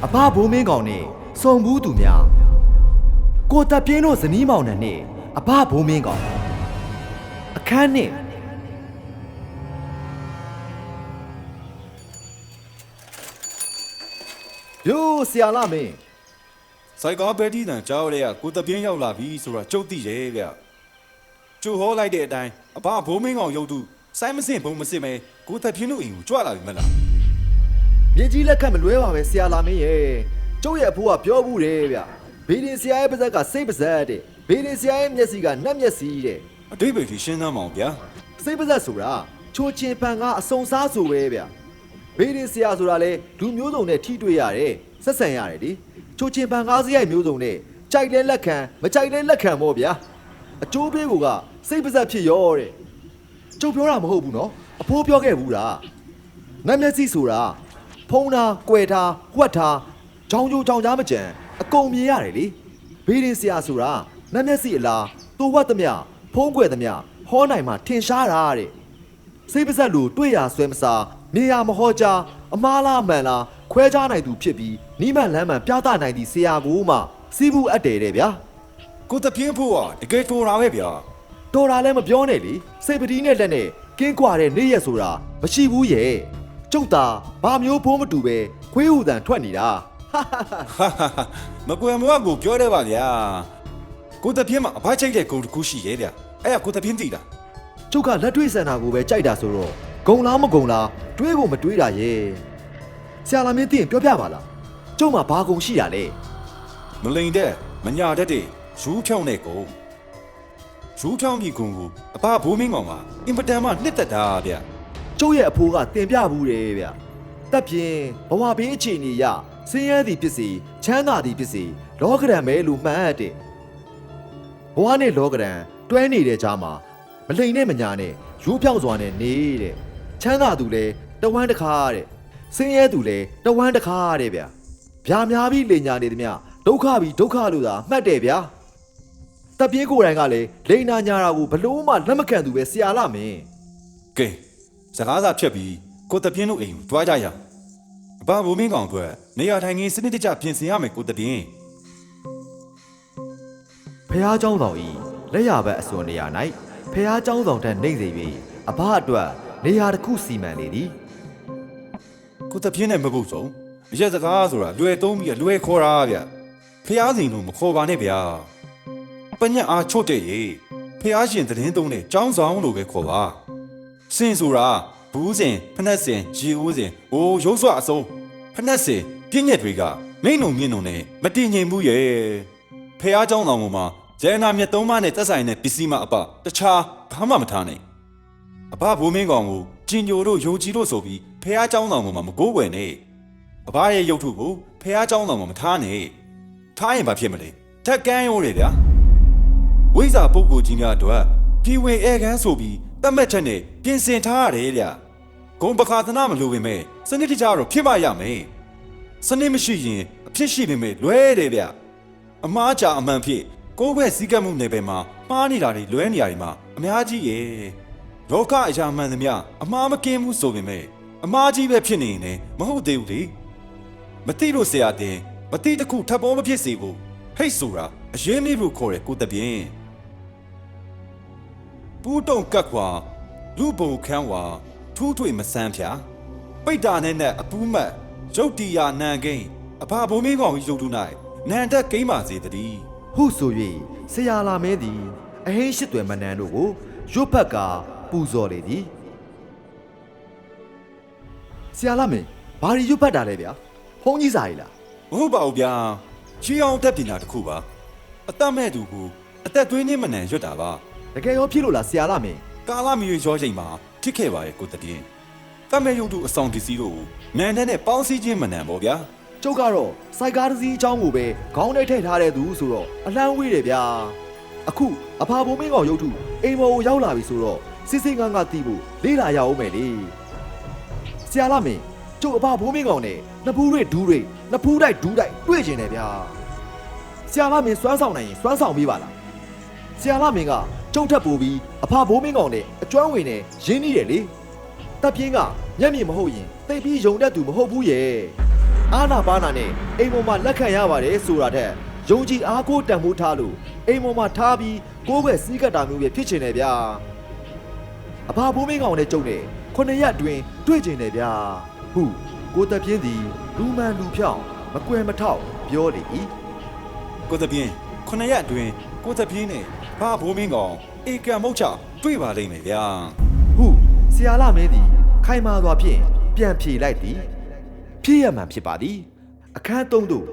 အဘဘိုးမင်းကောင်နဲ့စုံဘူးသူများကိုတပ်ပြင်းတို့ဇနီးမောင်နှံနဲ့အဘဘိုးမင်းကောင်အခန်းနဲ့ယိုးဆရာလာမင်းဆိုင်ကားဘက်တီတန်ကြောက်ရဲကကိုတပြင်းရောက်လာပြီဆိုတော့ကျုပ်သိတယ်ဗျကျိုးဟောလိုက်တဲ့အတိုင်းအဘဘိုးမင်းကောင်ရုပ်တုစိုင်းမစင်ဘုံမစင်မဲကိုတပြင်းတို့အိမ်ကိုကြွလာပြီမလားမြေကြီးလက်ခတ်မလွဲပါပဲဆရာလာမင်းရဲ့ကျုပ်ရဲ့အဖိုးကပြောဘူးတယ်ဗျဘေးရင်ဆရာရဲ့ပါဇက်ကစိတ်ပါဇက်တဲ့ဘေးရင်ဆရာရဲ့မျက်စိကနတ်မျက်စိတဲ့အတိတ်ပဲဒီရှင်းသမ်းမအောင်ဗျာစိတ်ပါဇက်ဆိုတာချိုးချင်းပန်ကအစုံစားဆိုပဲဗျဘေးရင်ဆရာဆိုတာလေလူမျိုးစုံနဲ့ထိတွေ့ရတယ်ဆက်ဆံရတယ်လေချိုးချင်းပန်ကားစရိုက်မျိုးစုံနဲ့ကြိုက်တဲ့လက်ခံမကြိုက်တဲ့လက်ခံပေါ့ဗျာအကျိုးပေးကစိတ်ပါဇက်ဖြစ်ရောတဲ့ကျုပ်ပြောတာမဟုတ်ဘူးနော်အဖိုးပြောခဲ့ဘူးလားနတ်မျက်စိဆိုတာဖုံးတာကွယ်တာဝှက်တာကြောင်ကြိုကြောင်ကြားမကြံအကုန်မြင်ရတယ်လေဘေးရင်ဆရာဆိုတာနတ်မျက်စိအလားတိုးဝတ်သမျှဖုံးကွယ်သမျှဟောနိုင်မှထင်ရှားတာတဲ့စိတ်ပါဇက်လိုတွေ့ရဆွဲမစားနေရမဟောကြားအမားလားမှန်လားခွဲခြားနိုင်သူဖြစ်ပြီးနိမန်လမ်းမှန်ပြသနိုင်သည့်ဆရာကိုမှစီးပူအပ်တယ်တဲ့ဗျာကိုတပြင်းဖို့ကတကယ်တော်တာပဲဗျာတော်တာလည်းမပြောနဲ့လေစိတ်ပတိနဲ့လက်နဲ့ကင်းကွာတဲ့နေ့ရက်ဆိုတာမရှိဘူးရဲ့ကျုပ်သာဘာမျိုးဘိုးမတူပဲခွေးဟူတန်ထွက်နေတာမကွယ်မွားကိုပြောတယ်ပါဗျာကိုတပြင်းမှာအဖချိတ်တဲ့ဂုံတစ်ခုရှိရဲ့ဗျအဲ့ဒါကိုတပြင်းသိတာကျုပ်ကလက်တွေ့ဆန်တာကိုပဲကြိုက်တာဆိုတော့ဂုံလားမဂုံလားတွေးကိုမတွေးတာရဲ့ဆရာလာမင်းသိရင်ပြောပြပါလားကျုပ်မှာဘာဂုံရှိတာလဲမလိန်တဲ့မညာတတ်တဲ့ရူးဖြောင်းတဲ့ကုံရူးဖြောင်းပြီးကုံကိုအဘဘိုးမင်းကောင်ကအင်ပတန်မှနှစ်သက်တာဗျကျုပ်ရဲ့အဖိုးကတင်ပြဘူးတယ်ဗျတက်ပြင်းဘဝဘေးအခြေအနေရဆင်းရဲသည်ဖြစ်စေချမ်းသာသည်ဖြစ်စေလောကရန်ပဲလို့မှန်အပ်တယ်ဘဝနဲ့လောကရန်တွဲနေတဲ့ကြားမှာမလိန်နဲ့မညာနဲ့ရိုးဖြောင်းစွာနဲ့နေတဲ့ချမ်းသာသူလဲတဝမ်းတစ်ခါတဲ့ဆင်းရဲသူလဲတဝမ်းတစ်ခါတဲ့ဗျဗျာများပြီးလိန်ညာနေသည်မြဒုက္ခပြီးဒုက္ခလို့သာမှတ်တယ်ဗျာတက်ပြင်းကိုယ်တိုင်ကလည်းလိန်နာညာတာကိုဘလို့မှလက်မခံသူပဲဆရာလာမင်းကဲစကားစားဖြတ်ပြီးကိုတပြင်းတို့အိမ်ကိုတွားကြရအောင်အဘဘိုးမင်းကောင်အတွက်နေရာထိုင်ခင်းစနစ်တကျပြင်ဆင်ရမယ်ကိုတပြင်းဖះเจ้าဆောင်ဤလက်ရဘက်အစွန်နေရာ၌ဖះเจ้าဆောင်ထက်နှိမ့်စေပြီးအဘအတွက်နေရာတစ်ခုစီမံလေသည်ကိုတပြင်းနဲ့မပုတ်ဆုံးအရက်စကားဆိုတာလွယ်သုံးပြီးလွယ်ခေါ်တာဗျဖះစင်တို့မခေါ်ပါနဲ့ဗျာပညတ်အားချွတ်တဲ့ရေဖះရှင်သတင်းသုံးတဲ့ចောင်းဆောင်လို့ပဲခေါ်ပါစင်ဆိုတာဘူးစင်ဖနှက်စင်ရေဦးစင်အိုးရုပ်စွာအစုံဖနှက်စင်ပြည့်ညက်တွေကမိန်ုံမြင့်ုံနဲ့မတည်ငြိမ်ဘူးရဲ့ဖះเจ้าဆောင်ပေါ်မှာကျဲနာမြတ်သုံးပါးနဲ့သက်ဆိုင်တဲ့ပစ္စည်းမအပတခြားဘာမှမထားနိုင်အဘဘိုးမင်းကောင်ကိုကျင်ညိုတို့ယုံကြည်တို့ဆိုပြီးဖះเจ้าဆောင်ပေါ်မှာမကိုးကွယ်နဲ့အဘရဲ့ရုပ်ထုကိုဖះเจ้าဆောင်ပေါ်မှာမထားနဲ့ထားရင်ဘာဖြစ်မလဲထက်ကန်းရိုးတယ်ဗျာဝိဇ္ဇာပုဂ္ဂိုလ်ကြီးများအတွက်ပြည်ဝင်ဧကန်းဆိုပြီးတတ်မှတ်ချက်နဲ့ပြင်ဆင်ထားရတယ်ဗျဂုံပခါသနာမလိုပေမဲ့စနစ်တကျတော့ဖြစ်မှရမယ်စနစ်မရှိရင်အဖြစ်ရှိပေမဲ့လွဲတယ်ဗျအမားကြအမှန်ဖြစ်ကိုယ့်ဘက်စည်းကပ်မှုနယ်ပယ်မှာမှားနေတာတွေလွဲနေရတယ်မှာအများကြီးရဲ့လောကအရာမှန်သမျှအမှားမကင်းဘူးဆိုပေမဲ့အမှားကြီးပဲဖြစ်နေရင်လည်းမဟုတ်သေးဘူးလေမသိလို့ဆရာတင်မသိတခုထပ်ပေါ်မဖြစ်စေဘူးဟိတ်ဆိုတာအရေးမိလို့ခေါ်တယ်ကိုတပြင်းပူးတုံကတ်ခွာလူဘုံခန်းဝါထူးထွေမဆန်းဖြာပိတ်တာနဲ့အပူးမတ်ရုတ်တီယာနန်ကိန်းအဖဘုံမင်းကောင်ကြီးရုပ်ထု၌နန်တက်ကိန်းပါစေတည်းဟုဆို၍ဆရာလာမင်းသည်အဟိရှိတွယ်မနန်တို့ကိုရွတ်ဖက်ကပူဇော်လေသည်ဆရာလာမင်းဘာရီရွတ်ဖက်တာလဲဗျာဖုန်းကြီးစာရီလားမဟုတ်ပါဘူးဗျာချီအောင်တက်ပညာတစ်ခုပါအသက်မဲ့သူကိုအသက်သွင်းခြင်းမနန်ရွတ်တာပါတကယ်ရောဖြစ်လို့လားဆရာလာမင်းကာလမီရွေးချိန်မှာဖြစ်ခဲ့ပါရဲ့ကိုတပြင်းတတ်မဲ့ရုပ်တုအဆောင်ပစ္စည်းတို့နန်နဲ့ပေါင်းစည်းခြင်းမနန်ပေါ့ဗျာကျုပ်ကတော့စိုက်ကားတစ်စီးအကြောင်းကိုပဲခေါင်းထဲထည့်ထားတဲ့သူဆိုတော့အလန်းဝေးတယ်ဗျာအခုအဖဘုံမင်းကောင်ရုပ်ထုအိမ်မော်ကိုရောက်လာပြီဆိုတော့စစ်စစ်ငန်းကတီးဖို့လေးလာရအောင်မယ်လေဆရာလာမင်းကျုပ်အဖဘုံမင်းကောင်နဲ့နှစ်ဖူးတွေဒူးတွေနှစ်ဖူးတိုက်ဒူးတိုက်တွေ့ကျင်တယ်ဗျာဆရာလာမင်းစွမ်းဆောင်နိုင်ရင်စွမ်းဆောင်ပေးပါလားဆရာလာမင်းကကျုပ်ထပ်ပို့ပြီးအဖဘိုးမင်းကောင်နဲ့အကျွမ်းဝင်နဲ့ရင်းနှီးတယ်လေတပ်ပြင်းကမျက်မြင်မဟုတ်ရင်သိပြီးယုံတတ်သူမဟုတ်ဘူးရဲ့ အာနာပါနာနဲ့အိမ်ပေါ်မှာလက်ခံရပါတယ်ဆိုတာတဲ့ယုံကြည်အားကိုးတန်ဖိုးထားလို့အိမ်ပေါ်မှာထားပြီးကိုးကွယ်စည်းကပ်တာမျိုးပဲဖြစ်ချင်တယ်ဗျာအဖဘိုးမင်းကောင်နဲ့ကြုံတဲ့9ရက်အတွင်းတွေ့ချင်တယ်ဗျာဟုကိုသက်ပြင်းသည်လူမှန်လူဖြောင်းမကွယ်မထောက်ပြောလေ၏ကိုသက်ပြင်း9ရက်အတွင်းကိုသက်ပြင်းနဲ့ဘာဘိုးမင်းကောင်ဧကံမုတ်ချတွေ့ပါလိမ့်မယ်ဗျာဟုဆရာလာမင်းသည်ခိုင်မာစွာဖြင့်ပြန်ဖြေလိုက်သည်ဖြစ်ရမှန်ဖြစ်ပါသည်အခန်း3သို့